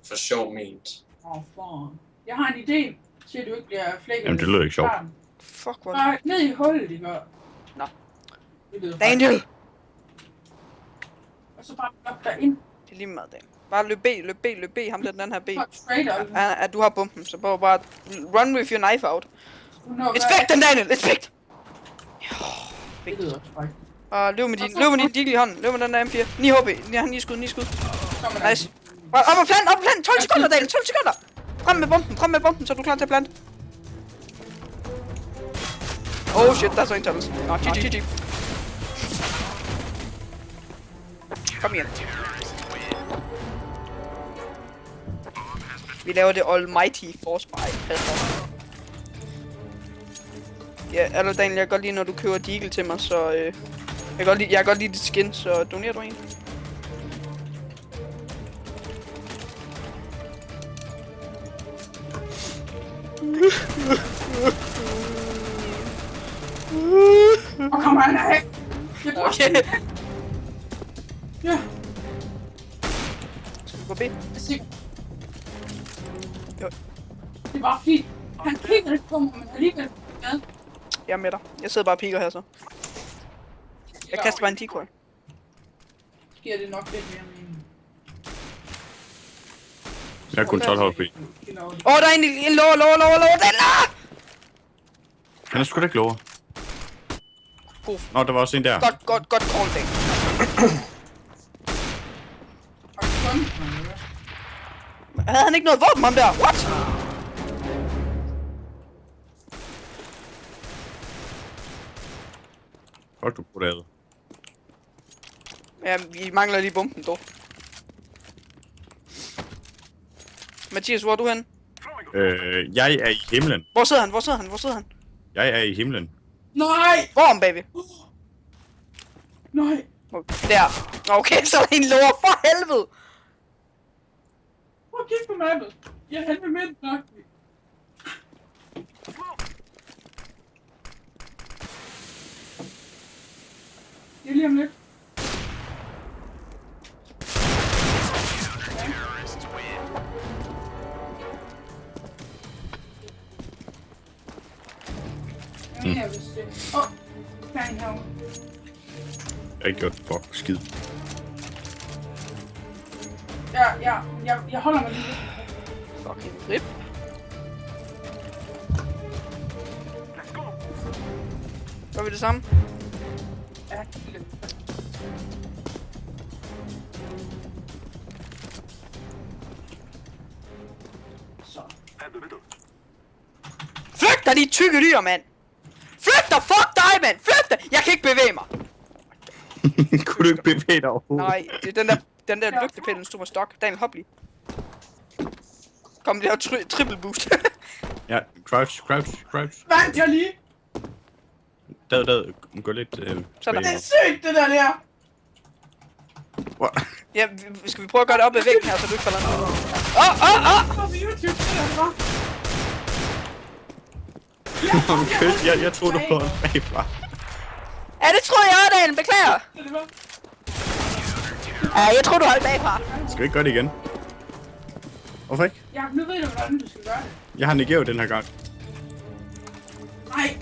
For sjov ment. For. Jeg har en idé til, at du ikke bliver flækket. Jamen, det lyder ikke sjovt. Fuck, hvor Bare ned i hullet, de gør. Nå. Det lyder Daniel! Og så bare op derind. Det er lige meget, Daniel. Bare løb B, ham der den her B. Straight up. Du har bomben, så bare run with your knife out. It's Inspect den, Daniel! Inspect! Det lyder frækt. Og løb med din deagle i hånden. Løb med den der M4. 9 HP. 9 skud. Nice. Op og plant! 12 sekunder, Daniel! 12 sekunder! Frem med bomben, så er du klar til at plante. Oh shit, der er så en tunnels. Nå, GG. Kom igen. Vi laver det almighty force by. Ja, eller Daniel, jeg kan godt lide, når du køber deagle til mig, så jeg kan godt lide dit skin, så donerer du en. Og kom han af! Okay. Ja. Skal vi gå B? Det var fint. Han kiggede ikke på mig, men alligevel. Ja. Jeg er med dig. Jeg sidder bare og piker her så. Jeg kaster bare en decoy. Giver det nok lidt mere mening. Jeg har kun 12 HP. Der er en lower, den der! Han er sgu da ikke lover. God. Nå, der var også en der. Godt call, Daniel. Havde han ikke noget våben, ham der? What? Godt, du bruger det. Ja, vi mangler lige bomben, dog. Mathias, hvor er du hen? Jeg er i himlen. Hvor sidder han? Jeg er i himlen. Nej! Hvor om, baby? Nej! Der. Okay, så er der en lower, for helvede! Prøv at kigge på mappet. Jeg er hen med midten nok. Det er lige om lidt. Jeg mener, hvis det... Åh! Der er en herovre. Jeg har ikke gjort fuck skid. Ja, jeg holder mig lige lidt. Fucking rip. Gør vi det samme? Ja, lidt. Så. Flygt dig, de tykke dyr, mand! Flygt dig! Fuck dig, mand! Flygt dig! Jeg kan ikke bevæge mig! Kunne du ikke bevæge dig overhovedet? Nej, det er den der lygtepæl, den stod på stok. Daniel, hop lige. Kom, det har triple boost. Ja, crouch. Vandt jeg lige! Dad, gå lidt Sådan. Det er sygt, det der! What? Ja, skal vi prøve at gøre det op ad væggen her, så du ikke falder ned? På YouTube, det der var. Jeg troede, du var bagfra. Ja, det tror jeg også, Daniel. Beklager. Det var. Ja, jeg tror du holdt bagfra. Skal vi ikke gøre det igen? Hvorfor ikke? Ja, nu ved du, hvordan du skal gøre det. Jeg har negeret den her gang. Nej!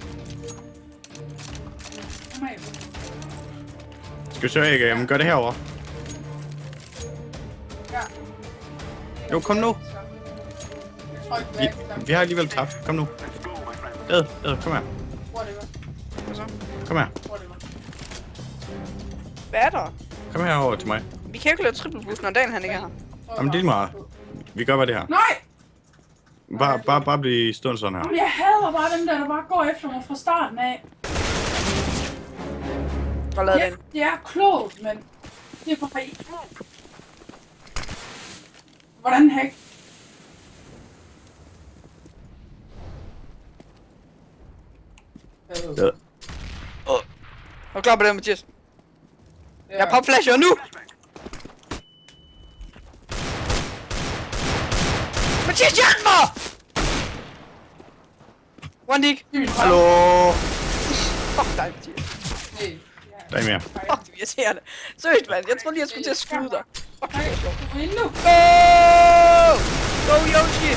Kom af. Skal vi så ikke? Jamen, gør det herovre. Jo, kom nu. Jeg tror ikke, Vi har alligevel tabt. Kom nu. Kom her. Whatever. Hvad så? Kom her. Whatever. Hvad er der? Kom herover til mig. Vi kan jo ikke lave triple boost, når Daniel han ikke er her. Jamen, det er meget. Vi gør bare det her. Nej! Bare blive stående sådan her. Jamen, jeg hader bare dem der bare går efter mig fra starten af. Hvor lavede Ja, den? det er klogt, men det er bare ikke. Hvordan hack? Ja. Er du klar på det, Mathias? Jeg popflasher nu! Mathias, hjælp mig! One dig. Hallo! Fuck dig, Mathias. Der er mere. Fuck, det irriterende. Seriøst, mand. Jeg troede lige, jeg skulle til at skyde dig. Fuck, det er sjovt. Nu! Go! Go, Yoshi!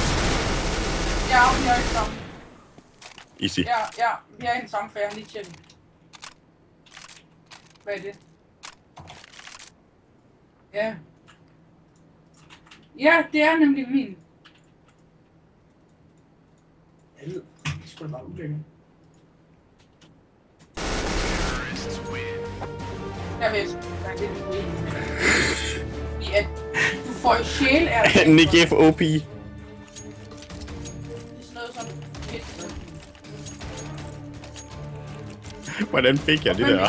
Ja, vi er ikke sammen. Easy. Ja, vi er i den samme færd, lige tjekke. Hvad er det? Ja. Ja, det er nemlig min. Jeg ved, det skulle bare ulækkert. Jeg ved, der er lidt uenig med dig. Fordi at du får jo sjæl af Nick F. OP. Det er sådan noget som fedt. Hvordan fik jeg det der?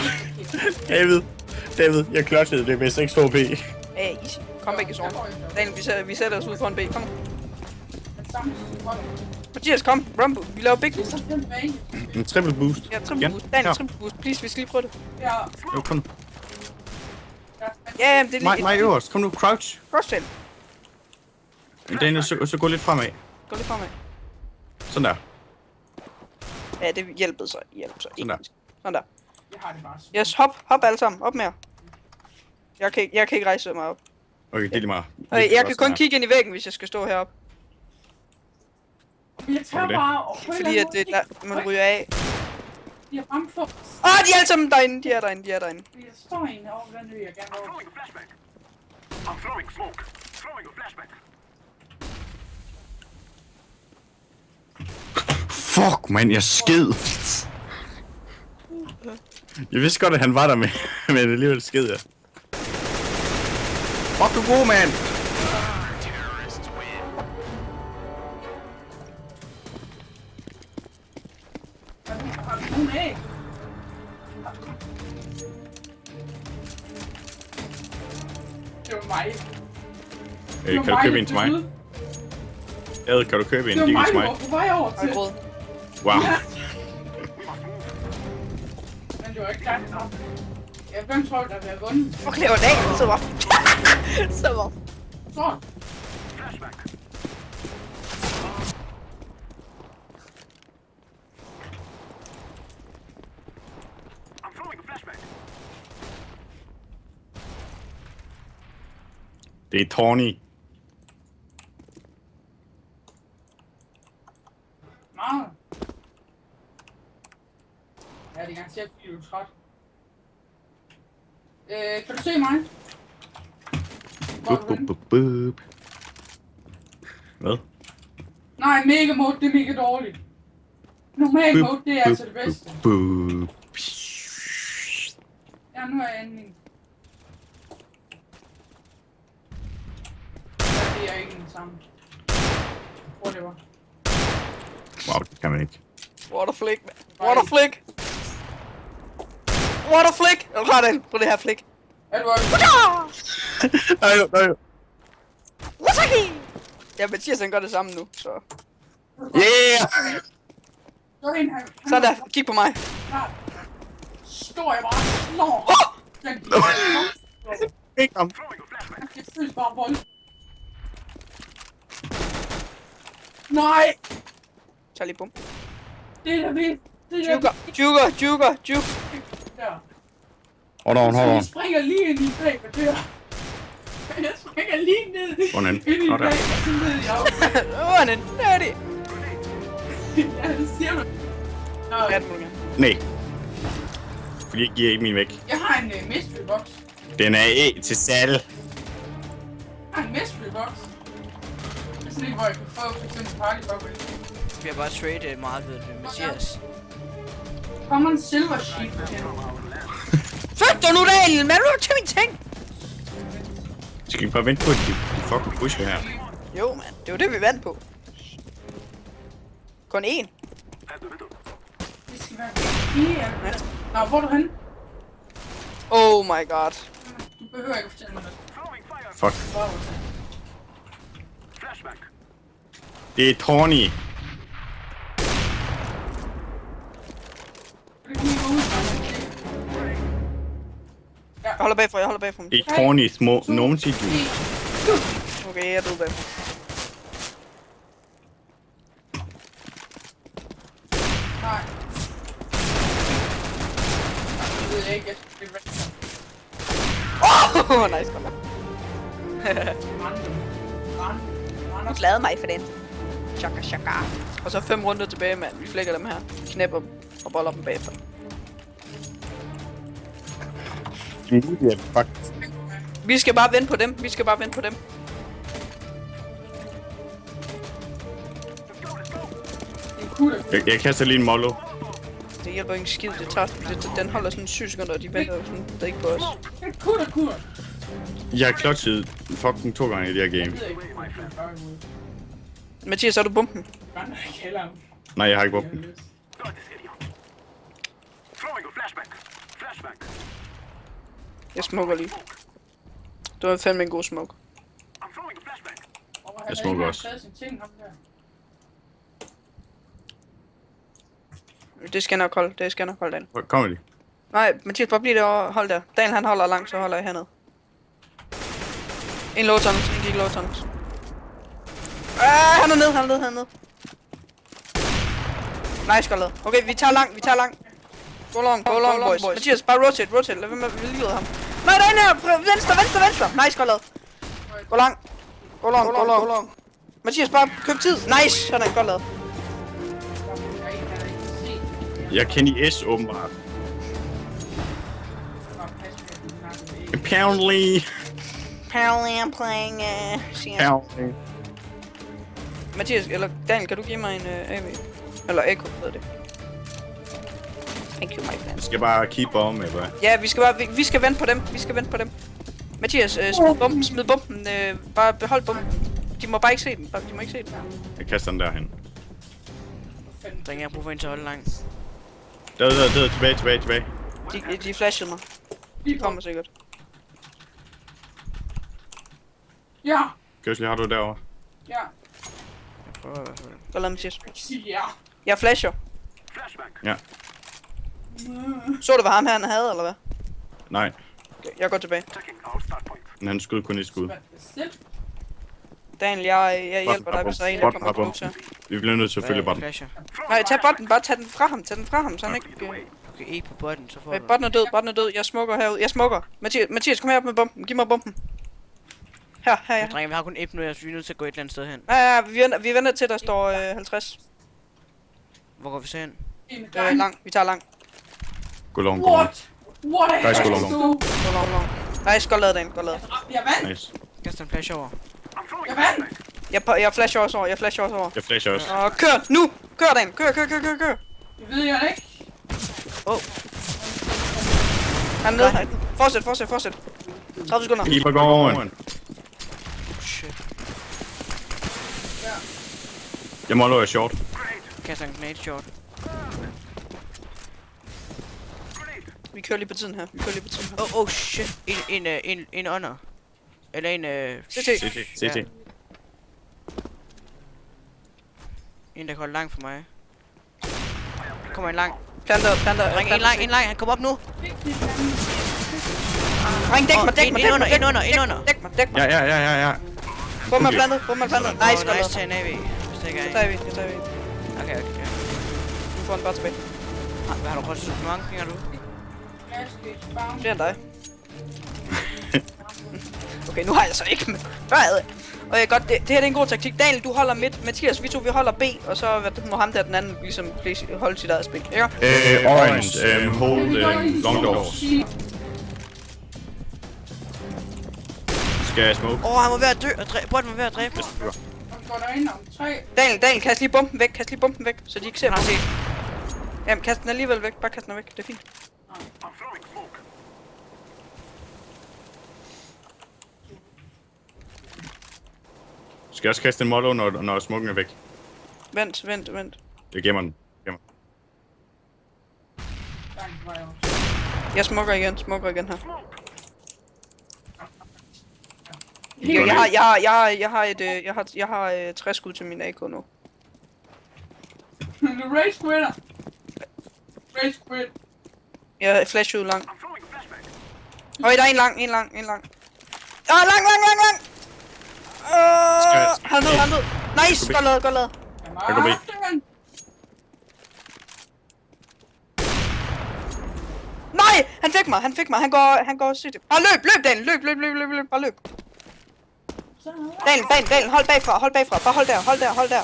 David, jeg clutchede det med 6 HP. Ja, easy. Kom væk i zone. Daniel, vi sætter os ud for en B. Kom. Mathias, kom. Rumble. Vi laver big boost. En triple boost. Ja, triple Igen. boost. Daniel, Her. triple boost. Please, vi skal lige prøve det. Ja, Jo, kom nu. Ja, det er lige... Mig øverst. Kom nu, crouch. Cross-tail. Daniel, så gå lidt fremad. Gå lidt fremad. Sådan der. Ja, det hjælpede så. Sådan der. Sådan der. jeg har det bare sådan. Yes, hop alle sammen. Op mere. Jeg kan ikke rejse mig op. Okay, det er lige meget. Okay, jeg kan kun kigge ind i væggen, hvis jeg skal stå heroppe. Men jeg tager Hvorfor det? bare og på en Fordi eller at anden det, måde man ryger af. Jeg er bange for, De er alle sammen derinde. De er derinde. fordi jeg står inde over, den vil jeg gerne over. Fuck, man, jeg sked. Jeg vidste godt, at han var der med, men alligevel sked jeg. Fuck, du er god, mand. Har du nogen æg? Det var mig. Kan du købe en til mig? Ad, kan du købe en? Det var Dig mig, til du mig. var på vej over Og til. gråd. Wow. Men det var ikke dig, der ja, hvem tror du, der vil have vundet? Fuck, det var dagen. Så var. Så var. Så. Det er Tawny. Meget. Ja, det er garanteret, fordi du er træt. Kan du se mig? Hvor er Bup, du henne? bup, bup, bup. Hvad? Nej, mega mode, det er mega dårligt. Normal mode, det er altså det bedste. Bup. Ja, nu er jeg inde i. Ja, det er ikke den samme. Whatever. Wow, det kan man ikke. Waterflick, man. Waterflick. Waterflick. Er du klar, Dan? På det her flick. Er du også? Nej. Wasaki! Ja, Mathias han gør det samme nu, så... Yeah! Så er en her. Sådan der, kig på mig. Står jeg bare og slår. Den Ikke ham. det føles bare vold. Nej! Tag lige bum. Det er da vildt. Det er da Juker. der. Hold on. Jeg springer lige ind i bag med dør. Jeg springer lige ned Hvordan? ind i Nå, bag, der. og så ned i afsnit. Åh, han er nerdy. Ja, det siger du. Nå, Ja, det må du gerne. Nej. Fordi jeg giver ikke min væk. jeg har en mystery box. Den er til salg. Jeg har en mystery box. sådan en, hvor jeg kan få for eksempel partybubble. Vi har bare trade markedet med Mathias. Kommer en silver sheet for hende. Fuck dig nu, Daniel! Men du har til min ting! Skal vi bare vente på, at de fucking pusher her? Jo, mand. Det var det, vi vandt på. Kun én. Det skal være fire. Nå, hvor er du henne? Oh my god. Du behøver ikke at fortælle mig det. Fuck. Hvor er du henne? Det er Tawny. Det kan vi gå ud fra. Jeg holder bagfra, jeg holder bagfra. Det er Tawny små numse du. Okay, jeg døde bagfra. Nej. Det ved jeg ikke, jeg skal blive væk. Oh, nice, godt. Jeg glæder mig for den. Chaka, chaka. Og så 5 runder tilbage, mand. Vi flækker dem her. Knæpper dem og boller dem bagfra. Fuck. Vi skal bare vente på dem. Vi skal bare vente på dem. Jeg kaster lige en mollo. Det hjælper ikke en skid. Det tager, den holder sådan 7 sekunder, og de venter sådan det er ikke på os. Kur. Jeg har klotchet fucking 2 gange i det her game. Det ved jeg ikke, hvad jeg gør imod. Mathias, har du bomben? Brænder i kælderen. Nej, jeg har ikke våben. Jeg smukker lige. Det var fandme en god smuk. Jeg smukker også. Det skal jeg nok holde. Det skal jeg nok holde den. Hvor kommer de? Nej, Mathias, bare bliv derovre. Hold der. Daniel han holder langt, så holder jeg hernede. En low tunnels, en gik low tunnels. Han er nede. Nice, godt lavet. Okay, vi tager lang. Go long, boys. Mathias, bare rotate. Lad være med at lide ham. Nej, der er en her. Venstre. Nice, godt lavet. Go long. Mathias, bare køb tid. Nice, sådan godt lavet. Jeg kender S åbenbart. Apparently. Apparently I'm playing CS. Apparently. Mathias, eller Daniel, kan du give mig en AV? Eller Echo, hedder det. Thank you, my friend. Jeg skal bare keep on med, hvad? Ja, vi skal vente på dem. Mathias, smid bomben. Bare behold bomben. De må bare ikke se den. Jeg kaster den derhen. Dreng, jeg har brug for en til at holde langt. Der, tilbage. De flashede mig. De kommer sikkert. Ja. Kørsel, har du derovre? Ja. Prøv i hvert fald. Godt lavet, Mathias. Sig ja. Jeg flasher. Ja. Så du, hvad ham her han havde, eller hvad? Nej, Okay, jeg går tilbage. men han skød kun et skud. Daniel, jeg hjælper dig, hvis der er en, der kommer på til. Vi bliver nødt til at følge botten. Flasher. Nej, tag botten. Bare tag den fra ham. Så han ikke... Okay, ikke på botten, så får du. Botten er død. Jeg smukker herud. Jeg smukker. Mathias, kom herop med bomben. Giv mig bomben. Her, ja. Dreng, vi har kun 1 minut, jeg er nødt til at gå et eller andet sted hen. Ja, vi venter til, der står 50. Hvor går vi så hen? Lang. Vi tager lang. Gå long. What? Guys, go long. Long. Nice, godt lavet, Dan. Godt lavet. Jeg vandt. Nice. Kast en flash over. Jeg vandt. Jeg flasher også over. Jeg flasher også. Og kør nu! Kør, Dan! Kør! Det ved jeg ikke. Han er nede. Fortsæt. 30 sekunder. Keeper gården. Shit. Jeg må løbe short. Kaster en grenade short. Vi kører lige på tiden her. Oh shit. En under. Eller en CT. En der går langt for mig. Kommer en lang. Planter. Ring en lang. Han kommer op nu. Ring, dæk mig. En under. Dæk mig. Ja. Bum er plantet. Nice, godt Nice til lavet. en AV. Hvis det ikke Det er tager en. vi. Okay. Du får den bare tilbage. Har du rødt? Hvor mange penge har du? Flere end dig. Okay, nu har jeg så ikke med. Hvad er det? Okay, godt. Det her er en god taktik. Daniel, du holder midt. Mathias, vi holder B. Og så må ham der den anden ligesom holde sit eget spil. Ikke? Orange, hold long doors. Skal jeg smoke? Han må være at dø. Botten må være at dræbe. går derind om 3. Daniel, kast lige bomben væk, så de ikke ser Han har mig. set. Jamen, kast den alligevel væk, bare kast den væk, det er fint. Skal jeg også kaste en mollo, når smukken er væk? Vent. Jeg gemmer den. Jeg smukker igen her. Helt Jeg har 60 skud til min AK nu. Race quitter. Race quit. Jeg flash ud lang. Høj, der er en lang. Ah, lang! Han er ned. Nice, godt lavet. Jeg går B. Nej, han fik mig. Han går sygt. Bare løb, Daniel. Løb. Bare løb. Daniel, hold bagfra. Bare hold der.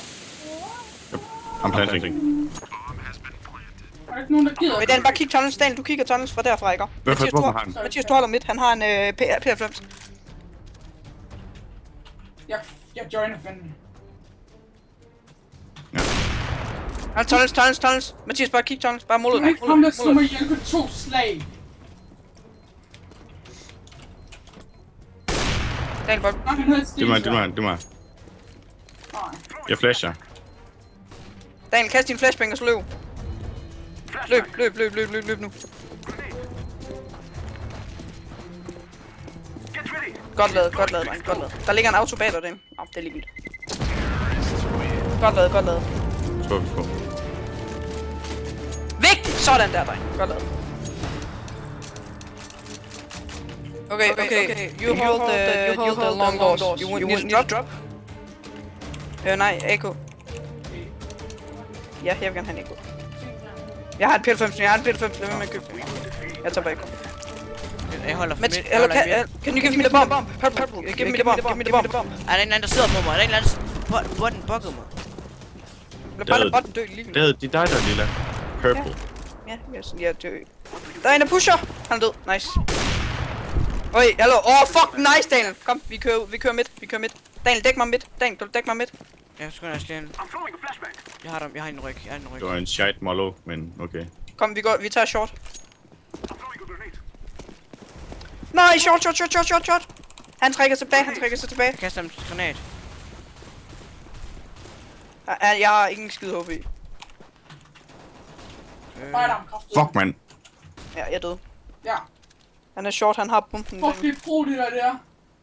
Han planter ikke. Der er ikke nogen, der gider. Men Daniel, bare kig tunnels. Daniel, du kigger tunnels fra derfra, ikke? Hvorfor har han? Mathias, du holder midt. Han har en P90. Jeg joiner fanden. Han tunnels. Mathias, bare kig tunnels. Bare mål ud. Du kan ikke komme der slå mig ihjel på 2 slag. Daniel, bare... Det er mig. Jeg flasher. Daniel, kast din flashbang og så løb. Løb nu. Godt lavet, dreng. Godt lavet. Der ligger en auto bag dig, den. Nå, det er lige vildt. Godt lavet. Tror vi på. Vigtigt! Sådan der, dreng. Godt lavet. Okay. You hold the long doors. You need to drop? Nej, AK. Ja, jeg vil gerne have en AK. Jeg har et P90, lad mig med at købe det. Jeg tager bare AK. Jeg holder Can you give me the bomb? Purple. Give me the bomb. Er der en eller anden, der sidder på mig? Er der en eller anden, botten bukkede mig? Lad bare den dø lige nu. Det er dig, der er lilla. Purple. Ja, dø. Der er en, der pusher. Han er død. Nice. Oj, hallo. Fuck, nice, Daniel. Kom, vi kører midt. Daniel, dæk mig midt. Jeg skal også lige en. Jeg har en ryg. Det var en shite mollo, men okay. Kom, vi tager short. Nej, short. Han trækker sig tilbage. Jeg kaster en granat. Jeg har ingen skid HP. Fuck, man. Ja, jeg er død. Ja. Han er short, han har pumpen. Fuck, det er pro, det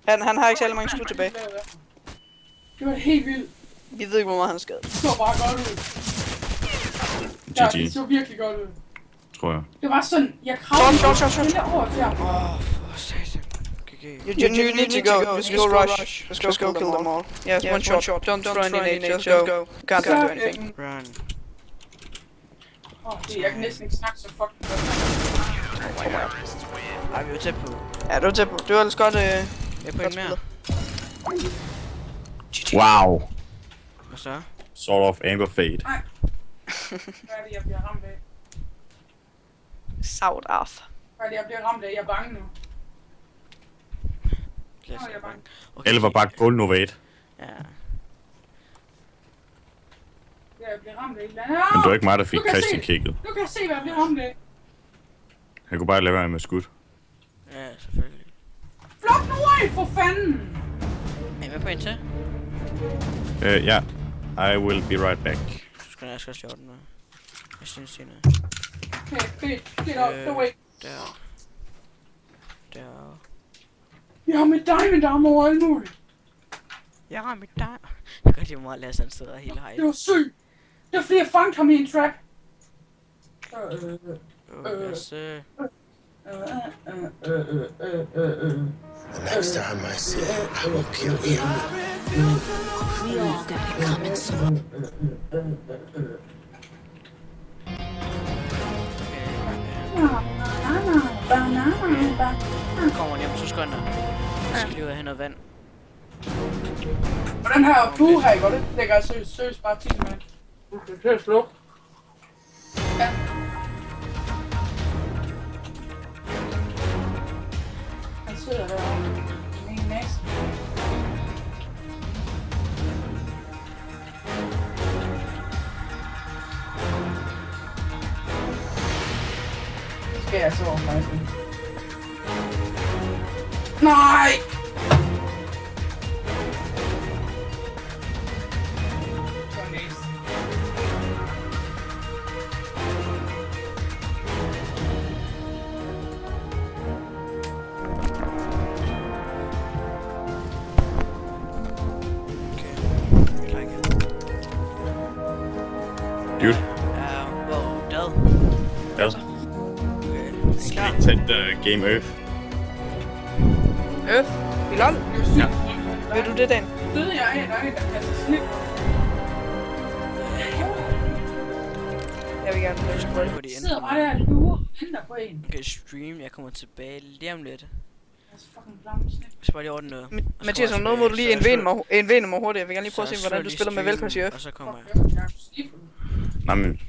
der. Han har ikke særlig mange skud tilbage. Det var helt vildt. Vi ved ikke, hvor meget han er skadet. Det så bare godt ud. Ja, det GG, så virkelig godt ud. tror jeg. Det var sådan, jeg kravlede Short. stille over til ham. For satan. GG. You need to go. Just go rush. Just go kill them all. Yes, one shot. Don't throw any nades. Just go. Can't do anything. Run. Jeg kan næsten ikke snakke så fucking godt. Ej, vi er tæt på. Ja, du er tæt på. Du er ellers godt, Jeg er på en mere. Wow. Hvad så? Sort of Amber Fade. Hvad er det, jeg bliver ramt af? South af. Hvad er det, jeg bliver ramt af? Jeg er bange nu. Jeg er bange. Okay. Alle var bare golden ovate. Ja. Jeg bliver ramt af et eller andet. Men det var ikke mig, der fik Du kan Christian se- kigget. Nu kan jeg se, hvad jeg bliver ramt af. Han kunne bare lade være med skud. Ja, selvfølgelig. Flot nu af, for fanden! Er I med på en til? Ja. I will be right back. Så skal jeg også den med. Jeg synes, det er Okay, get up, the way. Der. Jeg har med diamond armor og alt muligt. Jeg har mit dig. Jeg kan godt lide mig at lade sådan sidder hele hej. Det var sygt. Det var fordi, jeg fangede ham i en trap. Lad os se. The next time I see him, I will kill him. We all got it coming soon. Kommer lige om 2 sekunder. Jeg skal lige ud og have noget vand. Og den her bue her, ikke? Det lægger jeg seriøst bare 10 med. Du skal til at slukke. Ja. Han sidder derovre. Min næste. Det er så faktisk. Nej! Dude, Hvor, dad? hvad? Skal vi tage Game Earth? Vi lol. Ja. Vil du det, Dan? Døde jeg af en der kaster snit. Jeg vil gerne prøve at scrolle. Hvor de Jeg sidder ender. bare der og lurer og venter på en. Okay, stream. Jeg kommer tilbage lige om lidt. Jeg er så fucking flamme snit. Jeg skal bare lige ordne noget. Mathias, om noget må du lige indvende mig hurtigt. Jeg vil gerne lige prøve at se, hvordan du spiller med velkors i Earth. Og så kommer jeg. Fuck, jeg er snit. Nej, men